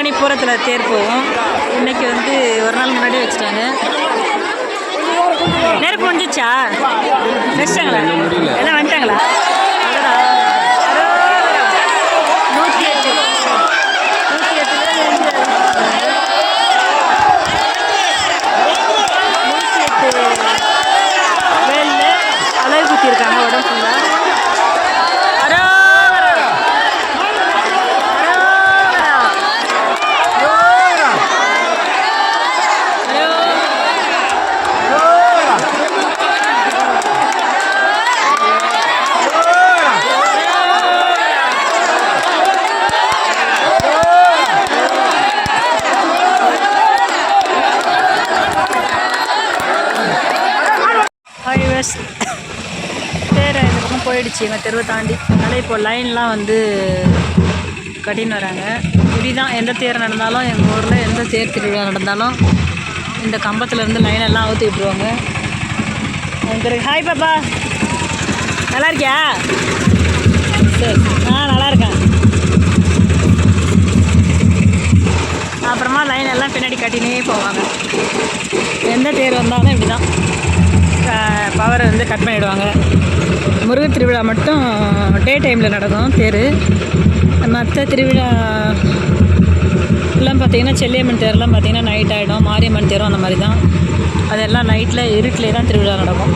பழனி பூரத்தில் தேர் போகும். இன்றைக்கி வந்து ஒரு நாள் முன்னாடியே வச்சுட்டாங்க. நெருப்பு முடிஞ்சிச்சா? வச்சிட்டாங்களா? எல்லாம் வந்துட்டாங்களா? அழகு குத்திருக்காங்க உடம்பு ஃபுல்லாக. தேர் இந்த பக்கம் போயிடுச்சு எங்கள் தெருவை தாண்டி. அதனால் இப்போ லைன்லாம் வந்து கட்டின்னு வராங்க. இப்படி தான் எந்த தேர் நடந்தாலும் எங்கள் ஊரில் எந்த தேர் திருவிழா நடந்தாலும் இந்த கம்பத்துலேருந்து லைனெல்லாம் அவுத்து விட்டுருவாங்க. பிறகு ஹாய் பாப்பா, நல்லா இருக்கியா? சரி, நல்லா இருக்கேன். அப்புறமா லைன் எல்லாம் பின்னாடி கட்டினே போவாங்க. எந்த தேர் வந்தாலும் இப்படி தான் பவரை வந்து கட் பண்ணிவிடுவாங்க. முருகர் திருவிழா மட்டும் டே டைமில் நடக்கும் தேர். மற்ற திருவிழா எல்லாம் பார்த்திங்கன்னா செல்லியம்மன் தேர்லாம் பார்த்திங்கன்னா நைட் ஆகிடும். மாரியம்மன் தேரும் அந்த மாதிரி தான். அதெல்லாம் நைட்டில் இருட்டிலே தான் திருவிழா நடக்கும்.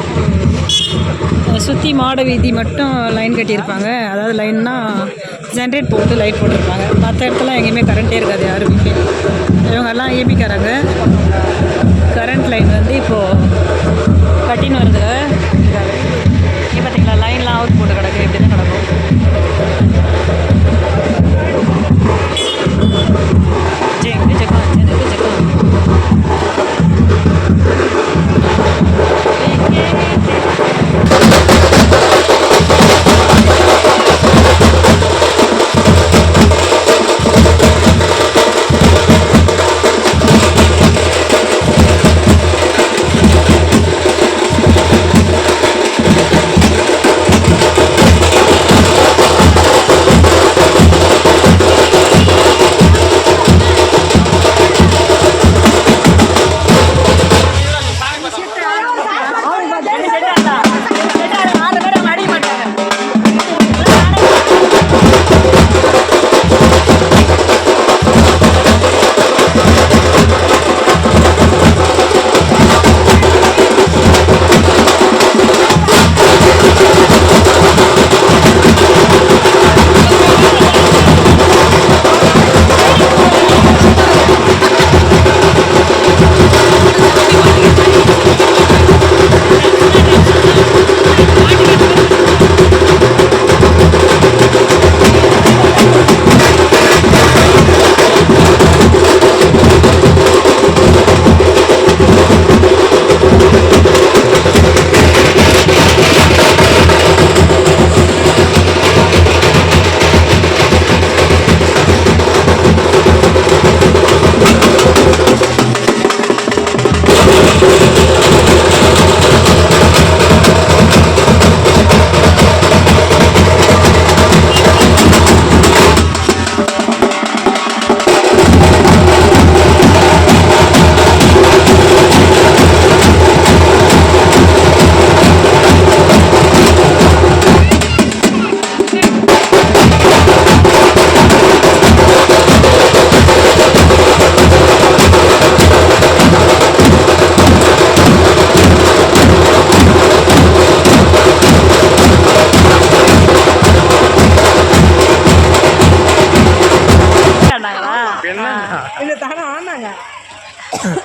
சுற்றி மாட வீதி மட்டும் லைன் கட்டியிருப்பாங்க. அதாவது லைன்னா ஜென்ரேட் போட்டு லைட் போட்டிருப்பாங்க. மற்ற இடத்துல எங்கேயுமே கரண்ட்டே இருக்காது யாருமே. இவங்கெல்லாம் ஏபிக்காரங்க. கரண்ட் லைன் வந்து இப்போது கட்டின்னு வருது. இங்கே பார்த்தீங்களா லைன்லாம் அவுட் போட்டு கிடக்கு. இப்படி தான் கிடக்கும்.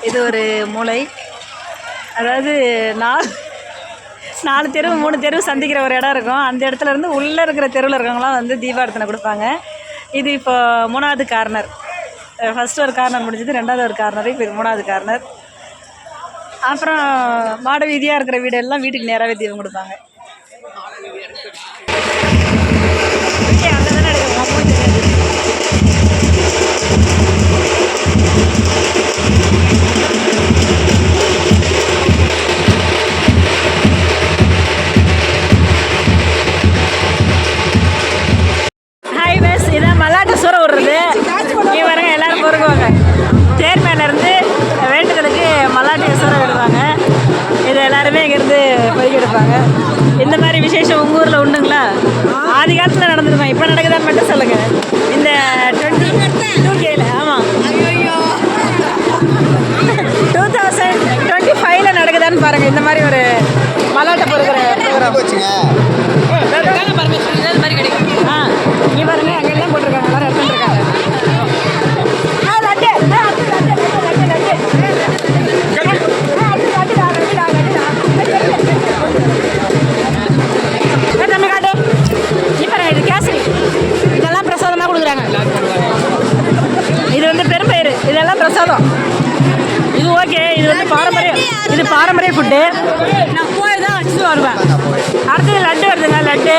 இது ஒரு மூளை. அதாவது 4 தெரு 3 தெரு சந்திக்கிற ஒரு இடம் இருக்கும். அந்த இடத்துல இருந்து உள்ளே இருக்கிற தெருவில் இருக்கவங்களாம் வந்து தீபாரத்தனை கொடுப்பாங்க. இது இப்போ 3வது கார்னர். ஃபஸ்ட்டு ஒரு கார்னர் முடிஞ்சது, 2வது ஒரு கார்னர், இப்போ 3வது கார்னர். அப்புறம் மாட வீதியாக இருக்கிற வீடெல்லாம் வீட்டுக்கு நேராகவே தீபம் கொடுப்பாங்க. அங்கே தானே எடுக்கும். இதான் மல்லாட்டை சூற விடுறது. இங்கே பாருங்க எல்லாரும் பொறுங்க இருப்பாங்க. இந்த மாதிரி விசேஷம் உங்கள் ஊரில் உண்டுங்களா? ஆதி காலத்தில் நடந்துருக்கோம், இப்போ நடக்குதான்னு மட்டும் சொல்லுங்கள். இந்த 22Kல ஆமாம் 2025ல் நடக்குதான்னு பாருங்கள். இந்த மாதிரி ஒரு மலாட்டை பொறுக்கிற மாதிரி கிடைக்கும். இங்கே பாருங்கள், அங்கெல்லாம் போட்டிருக்காங்க, எல்லாரும் எடுத்துருக்காங்க. இது வந்து பெரும்பயிறு, இதெல்லாம் பிரசாதம். இது ஓகே, இது வந்து பாரம்பரிய ஃபுட்டு. நான் போய் தான் வச்சுட்டு வருவேன். அடுத்தது லட்டு வருதுங்க, லட்டு.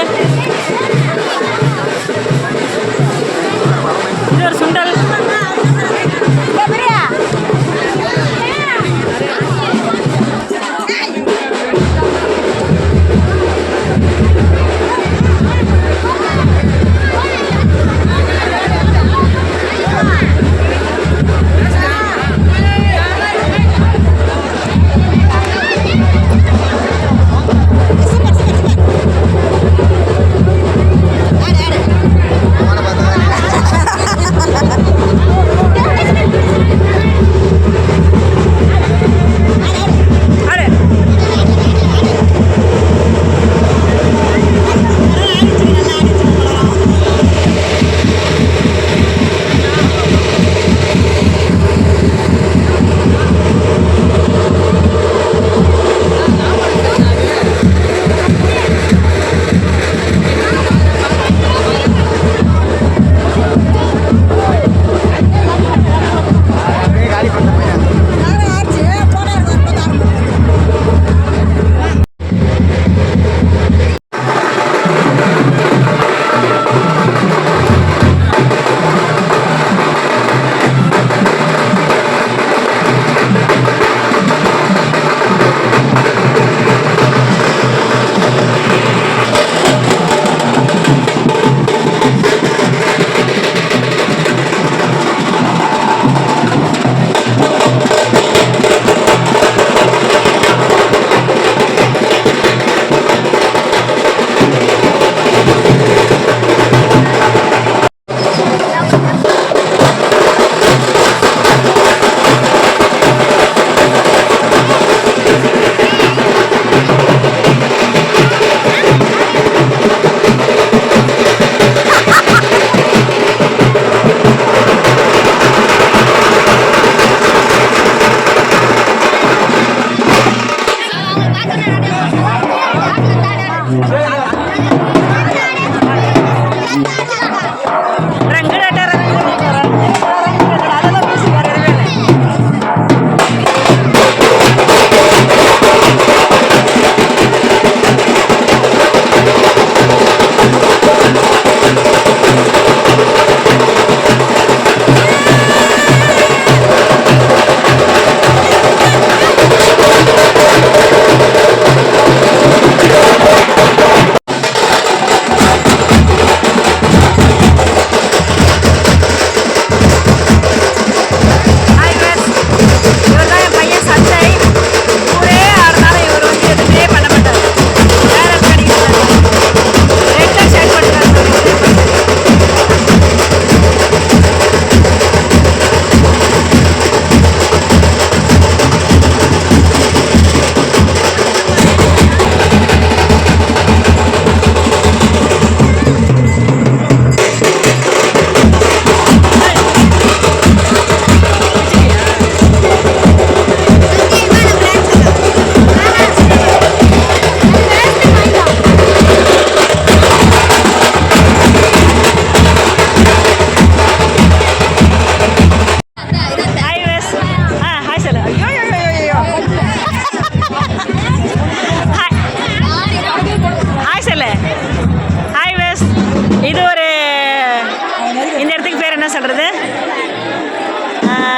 இது ஒரு சுண்டல். சொல்கிறது,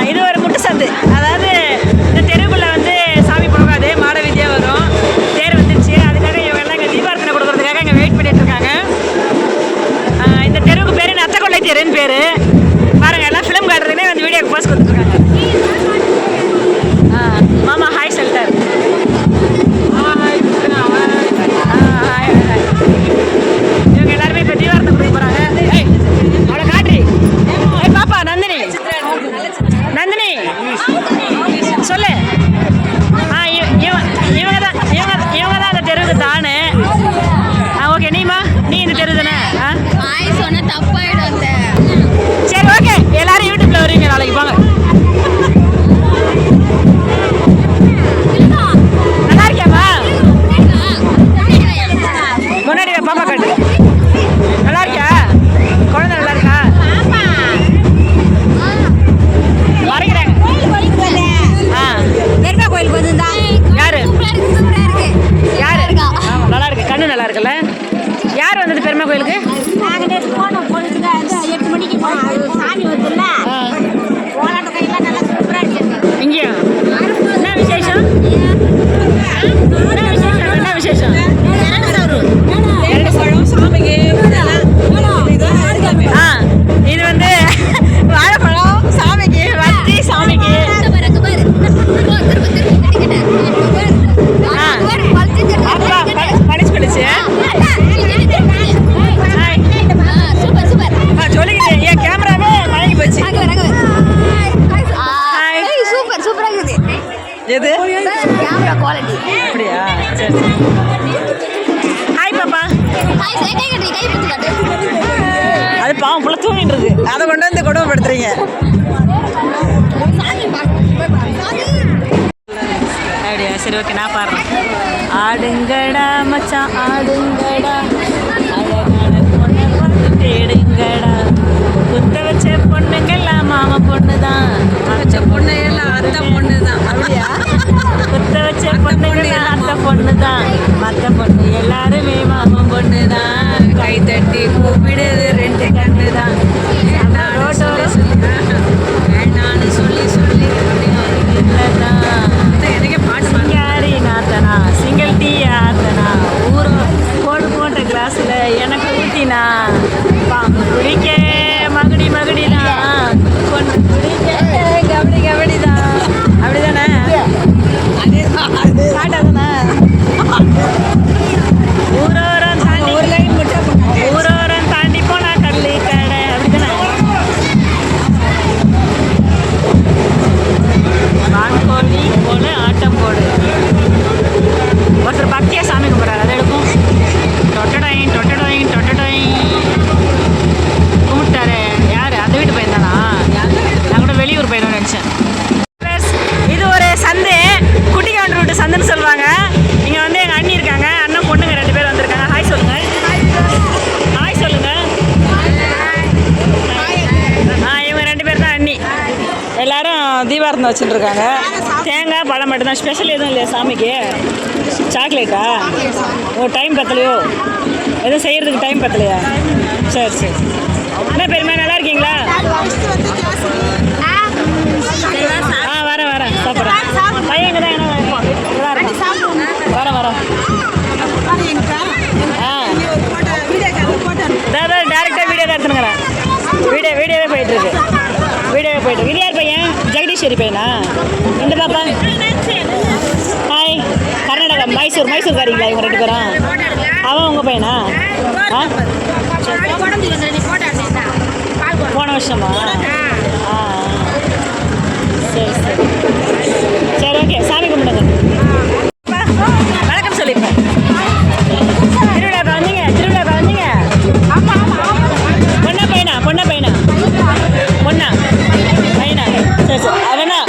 இது ஒரு முட்டு சந்து. அதாவது இந்த தெருவுக்குள்ளே வந்து சாமி போகாது, மாட வீதியாக வரும். தேர் வந்துருச்சு, அதுக்காக இவங்க எல்லாம் இங்கே தீபார்த்தனை கொடுக்குறதுக்காக இங்கே வெயிட் பண்ணிட்டு இருக்காங்க. இந்த தெருவுக்கு பேர் நத்தக்கொள்ளை தெருன்னு பேர். பாருங்கள், எல்லாம் ஃபிலிம் காட்டுறதுனே வந்து வீடியோக்கு போஸ்ட் கொடுத்துருக்காங்க. மாமா ஹாய் செல்டர். எது கேமரா குவாலிட்டி. அப்படியா? சரி சரி. ஹாய் பாப்பா. கை கட்டி கை பிடிச்சு காட்டு. அது பாவம் புள்ள தூங்கிட்டு இருக்கு, அதை கொண்டு வந்து கொடுமைப்படுத்துறீங்க. அப்படியா? சரி ஓகே, நான் பாடுறேன். ஆடுங்கடா மச்சான் ஆடுங்கடா, அழகான பொண்ணை பார்த்து தேடுங்கடா, குத்த வச்ச பொண்ணுங்கெல்லாம் மாமா பொண்ணு தான், வச்ச பொண்ணு எல்லாம் அத்தை பொண்ணு தான். அப்படியா? குத்த வச்ச பொண்ணுங்கெல்லாம் அத்தை பொண்ணு தான், மற்ற பொண்ணு எல்லாருமே மாமா பொண்ணு தான், கை தட்டி கூப்பிடுது ரெண்டு கண்ணு தான், ரோட்டோட வேண்டான்னு சொல்லி சொல்லி எனக்கு பாட்டு சிங்காரி நாத்தனா சிங்கிள் டீ ஆத்தனா ஊரோ போடு போட்ட கிளாஸில் எனக்கு ஊற்றினா பாம்பு குடிக்க மகுடி மகுடிதான் பொண்ணு குடிக்க கபடி கபடி தான். அப்படி தானே? பாட்டாதானே? ஊரோரம் தாண்டி ஊரோரம் தாண்டி போனா கல்லி கடை. அப்படி தானே? வான்கோழி போல ஆட்டம் போடு. ஒருத்தர் பக்தியாக சாமி கும்பிட்றாரு, அதை எடுக்கும். டொட்டடாயின் டொட்டடாயின் டொட்டடாயின் கும்பிட்டாரு. யார்? அந்த வீட்டு பையன் தானா? நான் கூட வெளியூர் பையன் நினச்சேன். இது ஒரு சந்து, குட்டி கவுண்டர் வீட்டு சந்துன்னு சொல்லுவாங்க. இங்கே வந்து எங்கள் அண்ணி இருக்காங்க, அண்ணன் பொண்ணுங்க 2 பேர் வந்திருக்காங்க. ஹாய் சொல்லுங்க. ஹாய் சொல்லுங்க. இவங்க 2 பேர் தான் அண்ணி. எல்லாரும் தீபாரத்தம் வச்சுட்டு இருக்காங்க. தேங்காய் பழம் மட்டும்தான், ஸ்பெஷல் எதுவும் இல்லையா சாமிக்கு? சாக்லேட்டா? ஓ, டைம் பத்தலையோ? எதுவும் செய்கிறதுக்கு டைம் பத்தலையா? சரி சரி. என்ன பெருமை, நல்லா இருக்கீங்களா? வரேன் சாப்பிட்றேன். பையன் இங்கே தான், என்ன வரேன் வரேன். டேரெக்டாக வீடியோ தான் எடுத்துனுங்கிறேன். வீடியோவே போயிட்டுருக்கு. இது யார் பையன்? ஜெகதீஸ்வரி பையனா? இந்த பாப்பா? ஹாய். கர்நாடகா மைசூர்காரிங்களா இவங்க 2 பேரும்? அவன் உங்கள் பையனா? போன வருஷமா? சரி சரி சரி ஓகே, சாமி கும்பிடுங்க. வணக்கம் சொல்லியிருக்கேன். திருவிழாக்கா வந்தீங்க? பொண்ணா பையனா? பொண்ணா பையனா? சரி சரி. அவனா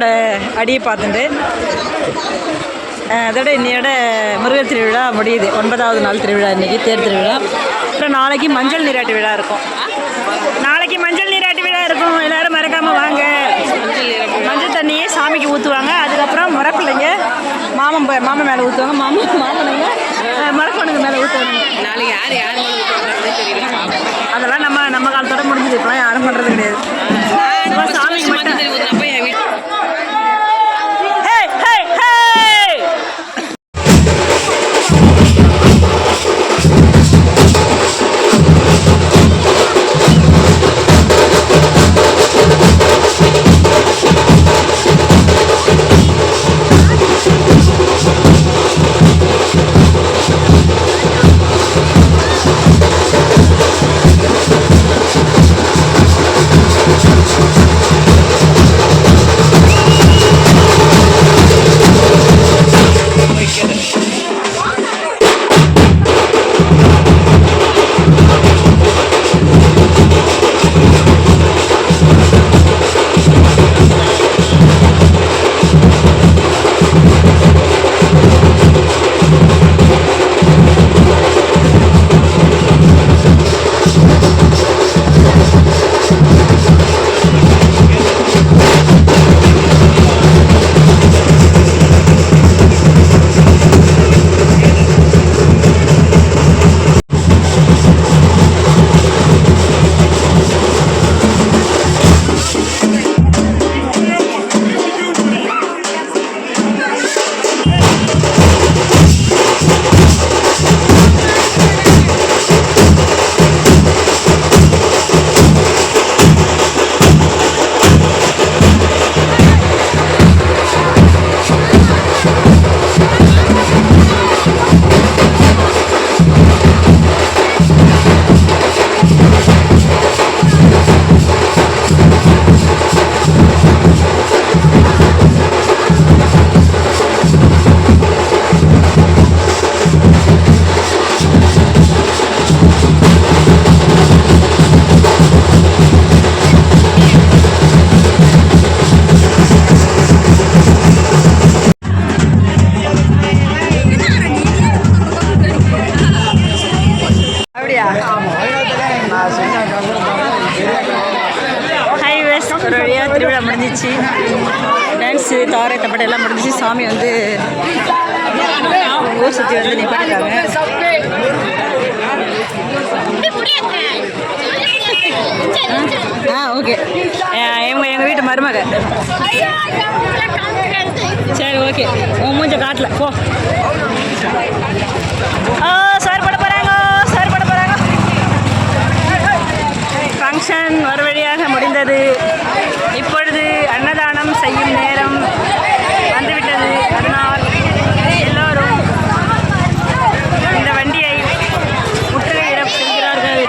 அம்பாளை அடியை பார்த்துட்டு அதோட இன்னையோட முருகர் திருவிழா முடியுது. 9வது நாள் திருவிழா இன்றைக்கி, தேர் திருவிழா. அப்புறம் நாளைக்கு மஞ்சள் நீராட்டு விழா இருக்கும். நாளைக்கு மஞ்சள் நீராட்டு விழா இருக்கும். எல்லோரும் மறக்காமல் வாங்க. மஞ்சள் தண்ணியே சாமிக்கு ஊற்றுவாங்க. அதுக்கப்புறம் முறப்பிள்ளைங்க மாமன் மேலே ஊற்றுவாங்க. மாமனுங்க மரப்பனுக்கு மேலே ஊற்றுவாங்க. நாளைக்கு யார் அதெல்லாம் நம்ம காலத்தோட முடிஞ்சது. இப்போலாம் யாரும் பண்ணுறது கிடையாது. சாமிக்கு மட்டும் ஹைவேஸ் ஒரு வழியாக திருவிழா முடிஞ்சிச்சு. டான்ஸு தாரை தப்பட்டை எல்லாம் முடிஞ்சிச்சு. சாமி வந்து ஊர் சுற்றி வந்து நிப்பாட்டிட்டாங்க. ஓகே. எங்கள் வீட்டு மருமக. சரி ஓகே, உன் மூஞ்ச காட்டல போ. சார் பட போகிறாங்க. ஃபங்க்ஷன் ஒரு வழியாக முடிந்தது. இப்பொழுது அன்னதானம் செய்யும் நேரம் வந்துவிட்டது. அதனால் எல்லோரும் இந்த வண்டியை முற்றுகையிட செல்கிறார்கள்.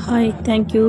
Hi, thank you.